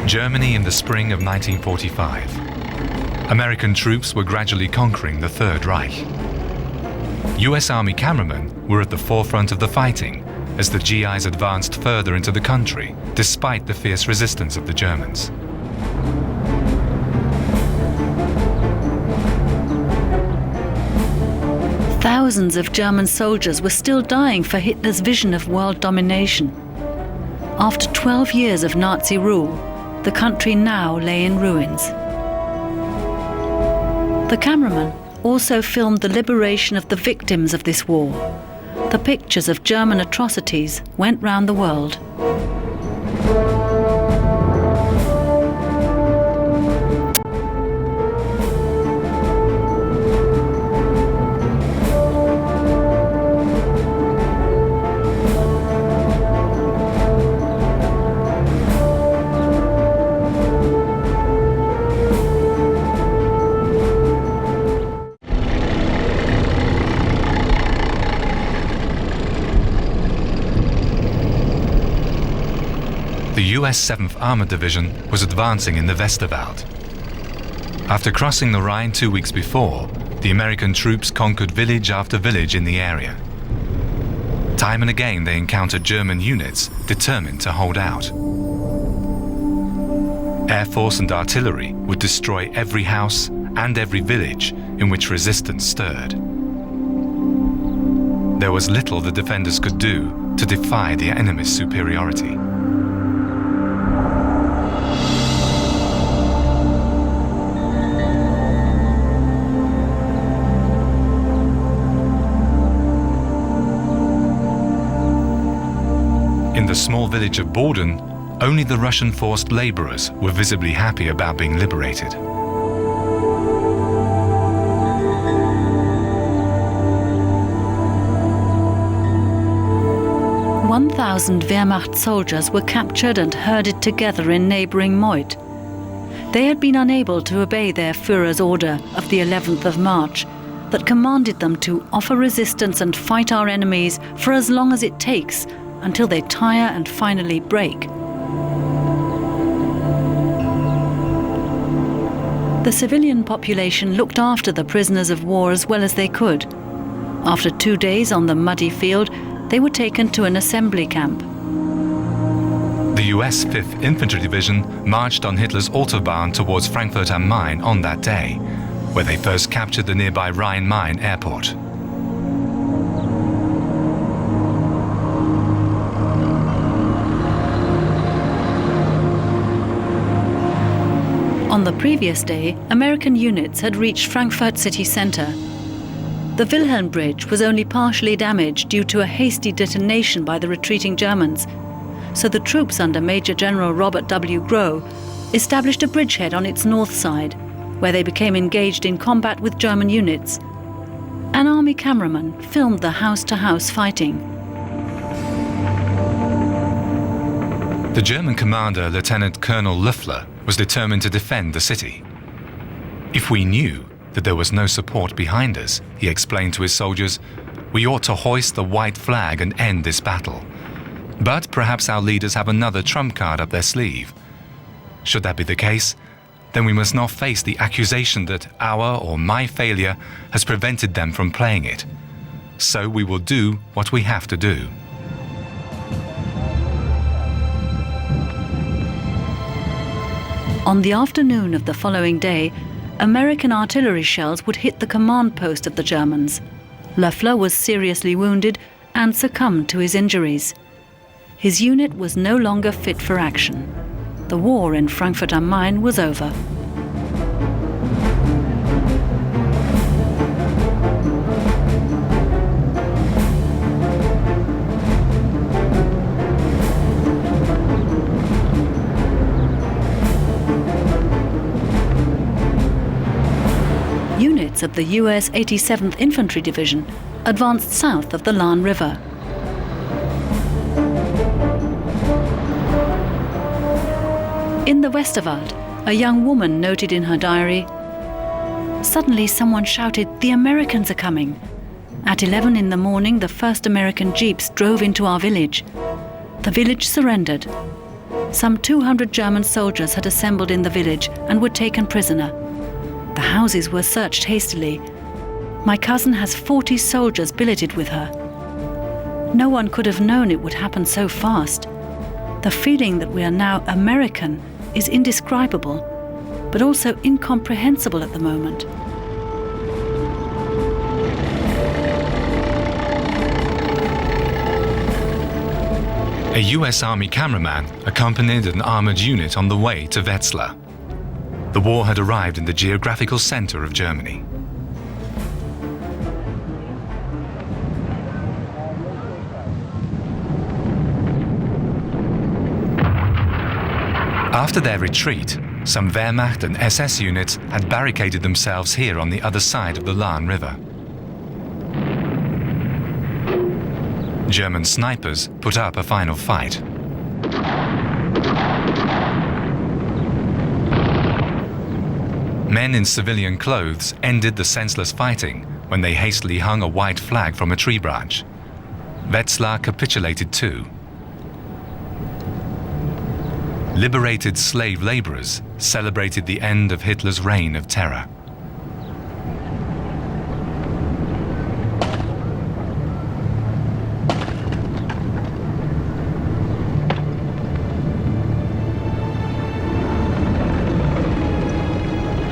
Germany in the spring of 1945. American troops were gradually conquering the Third Reich. US Army cameramen were at the forefront of the fighting as the GIs advanced further into the country, despite the fierce resistance of the Germans. Thousands of German soldiers were still dying for Hitler's vision of world domination. After 12 years of Nazi rule, the country now lay in ruins. The cameraman also filmed the liberation of the victims of this war. The pictures of German atrocities went round the world. The US 7th Armored Division was advancing in the Westerwald. After crossing the Rhine 2 weeks before, the American troops conquered village after village in the area. Time and again they encountered German units determined to hold out. Air Force and artillery would destroy every house and every village in which resistance stirred. There was little the defenders could do to defy the enemy's superiority. In the small village of Borden, only the Russian forced laborers were visibly happy about being liberated. "1,000 Wehrmacht soldiers were captured and herded together in neighbouring Moit. They had been unable to obey their Führer's order of the 11th of March that commanded them to offer resistance and fight our enemies for as long as it takes, until they tire and finally break." The civilian population looked after the prisoners of war as well as they could. After 2 days on the muddy field, they were taken to an assembly camp. The US 5th Infantry Division marched on Hitler's Autobahn towards Frankfurt am Main on that day, where they first captured the nearby Rhein-Main airport. On the previous day, American units had reached Frankfurt city centre. The Wilhelm Bridge was only partially damaged due to a hasty detonation by the retreating Germans, so the troops under Major General Robert W. Groh established a bridgehead on its north side, where they became engaged in combat with German units. An army cameraman filmed the house-to-house fighting. The German commander, Lieutenant Colonel Löffler, was determined to defend the city. "If we knew that there was no support behind us," he explained to his soldiers, "we ought to hoist the white flag and end this battle. But perhaps our leaders have another trump card up their sleeve. Should that be the case, then we must not face the accusation that our or my failure has prevented them from playing it. So we will do what we have to do." On the afternoon of the following day, American artillery shells would hit the command post of the Germans. Löffler was seriously wounded and succumbed to his injuries. His unit was no longer fit for action. The war in Frankfurt am Main was over. Units of the US 87th Infantry Division advanced south of the Lahn River. In the Westerwald, a young woman noted in her diary, "Suddenly someone shouted, 'The Americans are coming!' At 11 in the morning, the first American jeeps drove into our village. The village surrendered. Some 200 German soldiers had assembled in the village and were taken prisoner. The houses were searched hastily. My cousin has 40 soldiers billeted with her. No one could have known it would happen so fast. The feeling that we are now American is indescribable, but also incomprehensible at the moment. A US Army cameraman accompanied an armored unit on the way to Wetzlar. The war had arrived in the geographical center of Germany. After their retreat, some Wehrmacht and SS units had barricaded themselves here on the other side of the Lahn River. German snipers put up a final fight. Men in civilian clothes ended the senseless fighting when they hastily hung a white flag from a tree branch. Wetzlar capitulated too. Liberated slave laborers celebrated the end of Hitler's reign of terror.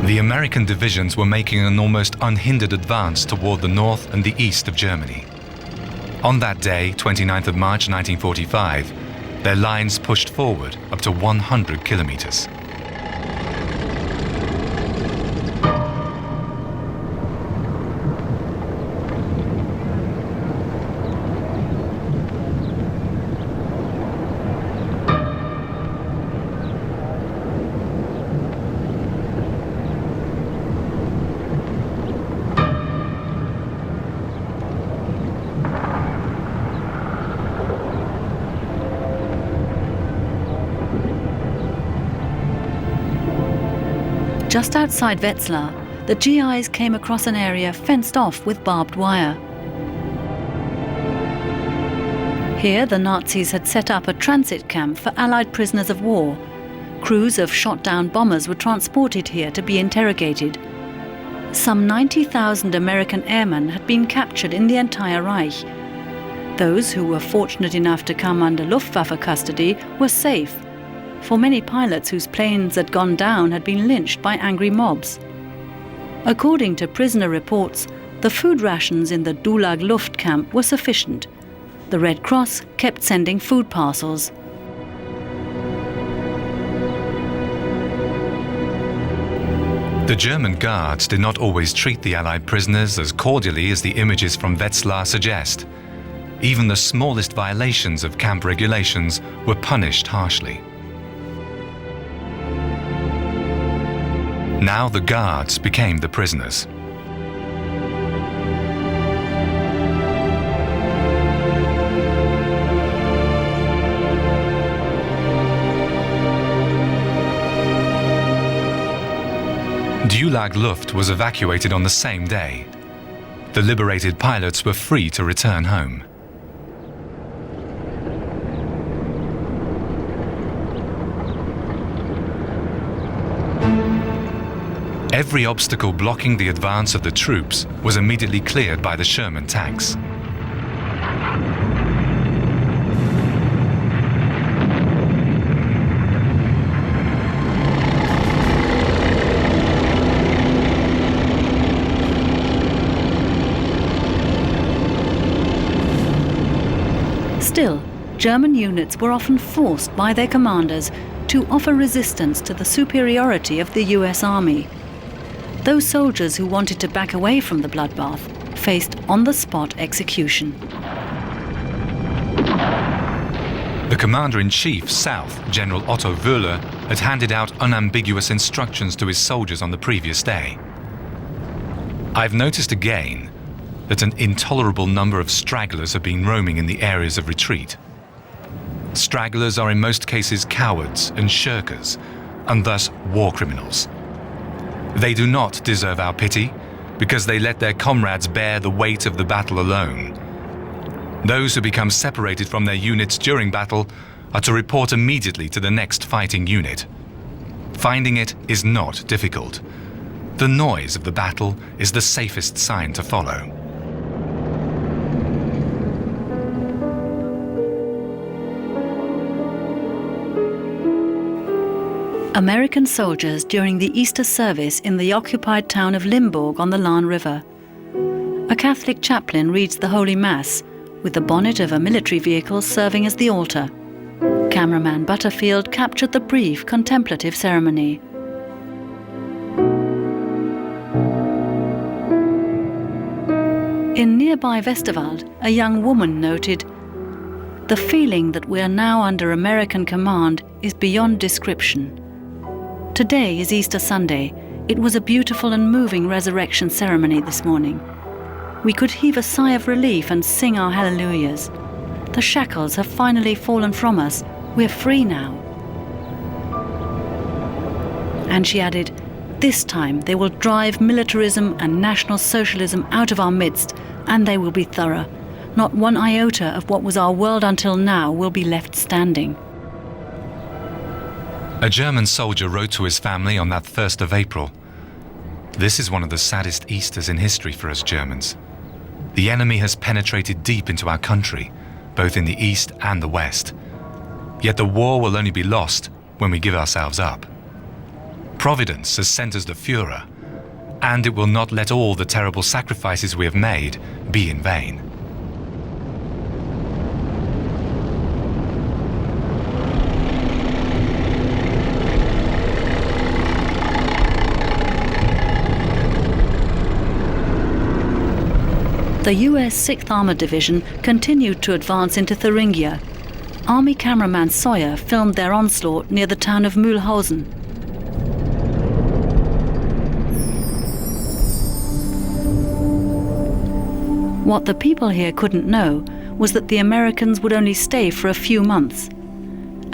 The American divisions were making an almost unhindered advance toward the north and the east of Germany. On that day, 29th of March 1945, their lines pushed forward up to 100 kilometers. Just outside Wetzlar, the GIs came across an area fenced off with barbed wire. Here, the Nazis had set up a transit camp for Allied prisoners of war. Crews of shot-down bombers were transported here to be interrogated. Some 90,000 American airmen had been captured in the entire Reich. Those who were fortunate enough to come under Luftwaffe custody were safe, for many pilots whose planes had gone down had been lynched by angry mobs. According to prisoner reports, the food rations in the Dulag Luft camp were sufficient. The Red Cross kept sending food parcels. The German guards did not always treat the Allied prisoners as cordially as the images from Wetzlar suggest. Even the smallest violations of camp regulations were punished harshly. Now the guards became the prisoners. Dulag Luft was evacuated on the same day. The liberated pilots were free to return home. Every obstacle blocking the advance of the troops was immediately cleared by the Sherman tanks. Still, German units were often forced by their commanders to offer resistance to the superiority of the US Army. Those soldiers who wanted to back away from the bloodbath faced on-the-spot execution. The Commander-in-Chief South, General Otto Wöhler, had handed out unambiguous instructions to his soldiers on the previous day. I've noticed again that an intolerable number of stragglers have been roaming in the areas of retreat. Stragglers are in most cases cowards and shirkers, and thus war criminals. They do not deserve our pity, because they let their comrades bear the weight of the battle alone. Those who become separated from their units during battle are to report immediately to the next fighting unit. Finding it is not difficult. The noise of the battle is the safest sign to follow. American soldiers during the Easter service in the occupied town of Limburg on the Lahn River. A Catholic chaplain reads the Holy Mass, with the bonnet of a military vehicle serving as the altar. Cameraman Butterfield captured the brief contemplative ceremony. In nearby Westerwald, a young woman noted, "The feeling that we are now under American command is beyond description. Today is Easter Sunday. It was a beautiful and moving resurrection ceremony this morning. We could heave a sigh of relief and sing our hallelujahs. The shackles have finally fallen from us. We're free now." And she added, "This time they will drive militarism and National Socialism out of our midst, and they will be thorough. Not one iota of what was our world until now will be left standing." A German soldier wrote to his family on that 1st of April, "This is one of the saddest Easters in history for us Germans. The enemy has penetrated deep into our country, both in the East and the West. Yet the war will only be lost when we give ourselves up. Providence has sent us the Führer, and it will not let all the terrible sacrifices we have made be in vain." The US 6th Armored Division continued to advance into Thuringia. Army cameraman Sawyer filmed their onslaught near the town of Mühlhausen. What the people here couldn't know was that the Americans would only stay for a few months.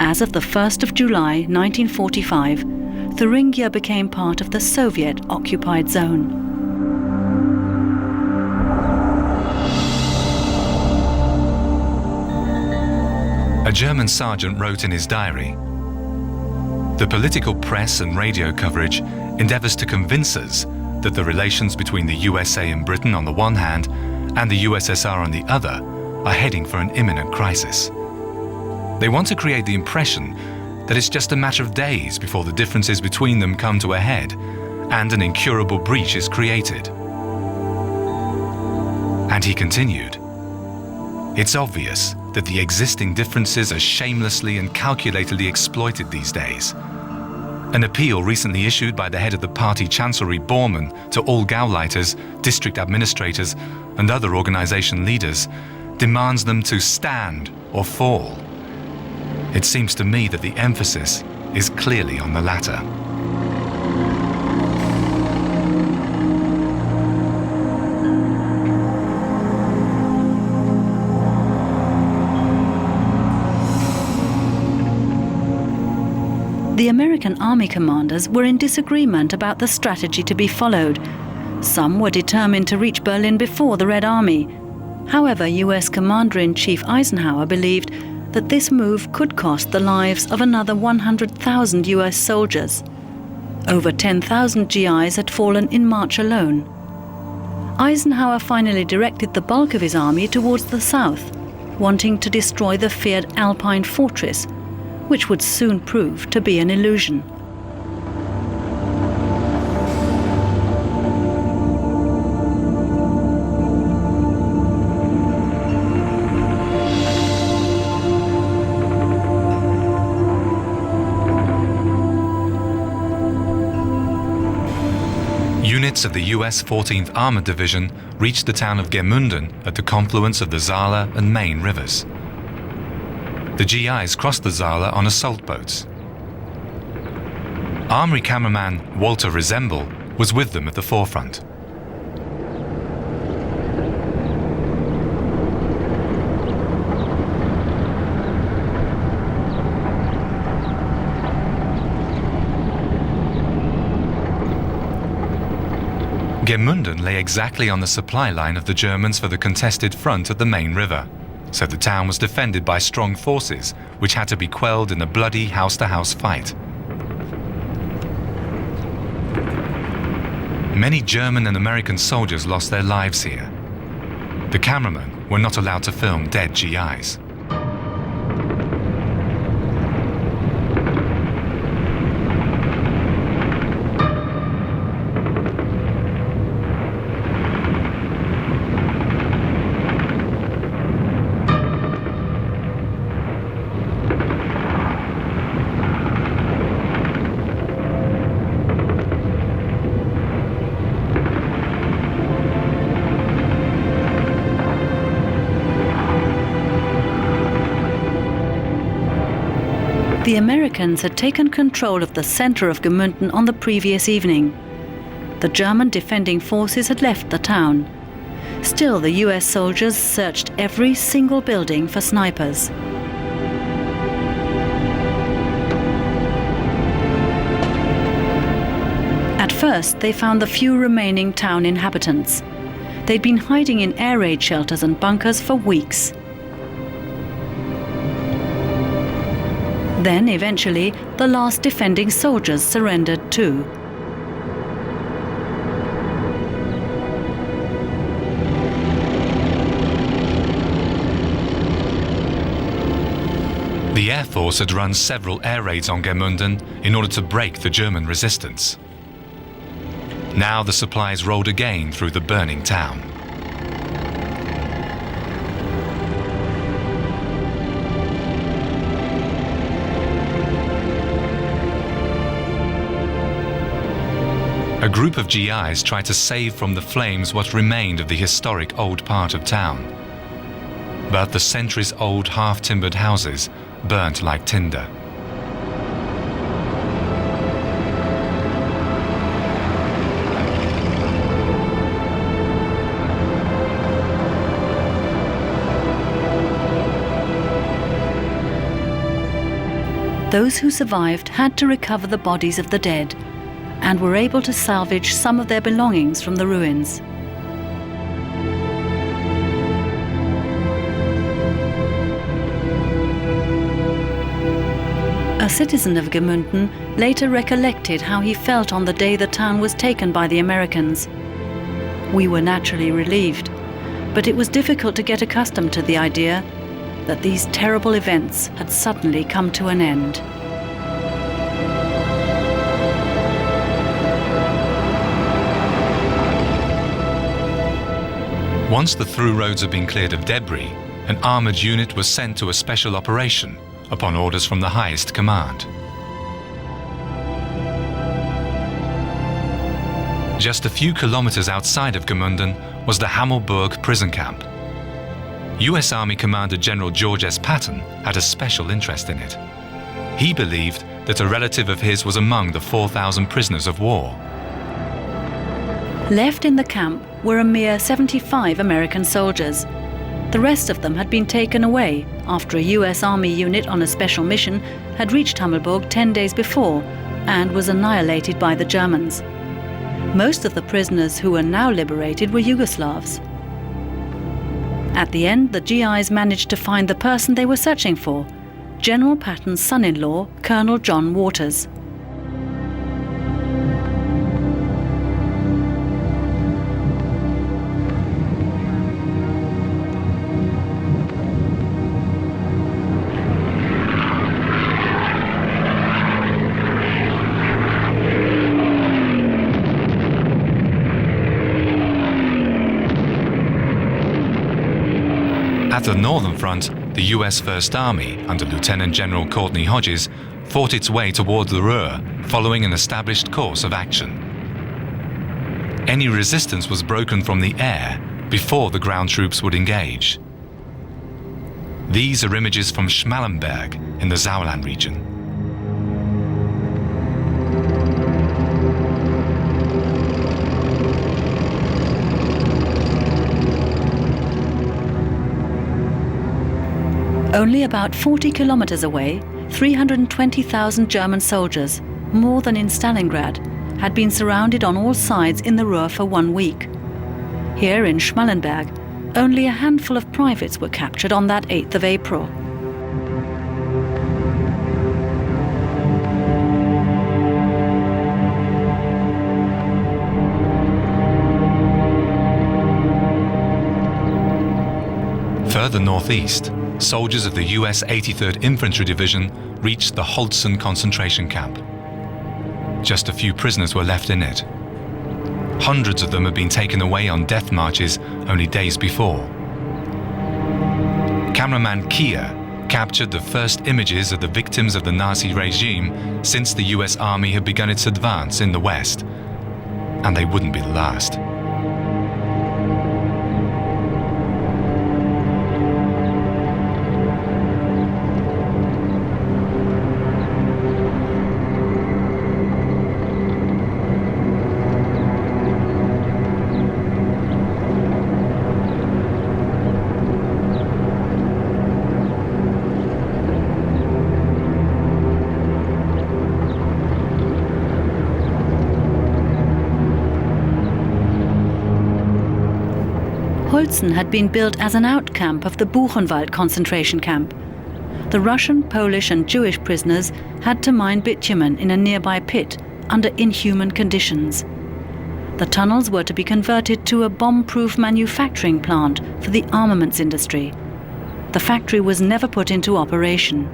As of the 1st of July 1945, Thuringia became part of the Soviet-occupied zone. A German sergeant wrote in his diary, "The political press and radio coverage endeavours to convince us that the relations between the USA and Britain on the one hand and the USSR on the other are heading for an imminent crisis. They want to create the impression that it's just a matter of days before the differences between them come to a head and an incurable breach is created." And he continued, "It's obvious that the existing differences are shamelessly and calculatedly exploited these days. An appeal recently issued by the head of the party chancellery, Bormann, to all Gauleiters, district administrators and other organization leaders demands them to stand or fall. It seems to me that the emphasis is clearly on the latter." The American army commanders were in disagreement about the strategy to be followed. Some were determined to reach Berlin before the Red Army. However, US Commander-in-Chief Eisenhower believed that this move could cost the lives of another 100,000 US soldiers. Over 10,000 GIs had fallen in March alone. Eisenhower finally directed the bulk of his army towards the south, wanting to destroy the feared Alpine fortress, which would soon prove to be an illusion. Units of the US 14th Armored Division reached the town of Gemünden at the confluence of the Saale and Main rivers. The GIs crossed the Saale on assault boats. Army cameraman Walter Resemble was with them at the forefront. Gemünden lay exactly on the supply line of the Germans for the contested front at the Main River. so the town was defended by strong forces which had to be quelled in a bloody house-to-house fight. Many German and American soldiers lost their lives here. The cameramen were not allowed to film dead GIs. The Americans had taken control of the center of Gemünden on the previous evening. The German defending forces had left the town. Still, the US soldiers searched every single building for snipers. At first, they found the few remaining town inhabitants. They'd been hiding in air raid shelters and bunkers for weeks. Then, eventually, the last defending soldiers surrendered too. The Air Force had run several air raids on Gemünden in order to break the German resistance. Now the supplies rolled again through the burning town. A group of GIs tried to save from the flames what remained of the historic old part of town. But the centuries-old half-timbered houses burnt like tinder. Those who survived had to recover the bodies of the dead and were able to salvage some of their belongings from the ruins. A citizen of Gemünden later recollected how he felt on the day the town was taken by the Americans. We were naturally relieved, but it was difficult to get accustomed to the idea that these terrible events had suddenly come to an end. Once the through roads had been cleared of debris, an armoured unit was sent to a special operation upon orders from the highest command. Just a few kilometers outside of Gemünden was the Hammelburg prison camp. US Army Commander General George S. Patton had a special interest in it. He believed that a relative of his was among the 4,000 prisoners of war. Left in the camp were a mere 75 American soldiers. The rest of them had been taken away after a US Army unit on a special mission had reached Hammelburg 10 days before and was annihilated by the Germans. Most of the prisoners who were now liberated were Yugoslavs. At the end, the GIs managed to find the person they were searching for, General Patton's son-in-law, Colonel John Waters. At the northern front, the US First Army, under Lieutenant General Courtney Hodges, fought its way toward the Ruhr, following an established course of action. Any resistance was broken from the air before the ground troops would engage. These are images from Schmallenberg in the Sauerland region. Only about 40 kilometers away, 320,000 German soldiers, more than in Stalingrad, had been surrounded on all sides in the Ruhr for 1 week. Here in Schmallenberg, only a handful of privates were captured on that 8th of April. Further northeast, soldiers of the US 83rd Infantry Division reached the Holzen concentration camp. Just a few prisoners were left in it. Hundreds of them had been taken away on death marches only days before. Cameraman Kia captured the first images of the victims of the Nazi regime since the US Army had begun its advance in the West. And they wouldn't be the last. Holzen had been built as an outcamp of the Buchenwald concentration camp. The Russian, Polish and Jewish prisoners had to mine bitumen in a nearby pit under inhuman conditions. The tunnels were to be converted to a bomb-proof manufacturing plant for the armaments industry. The factory was never put into operation.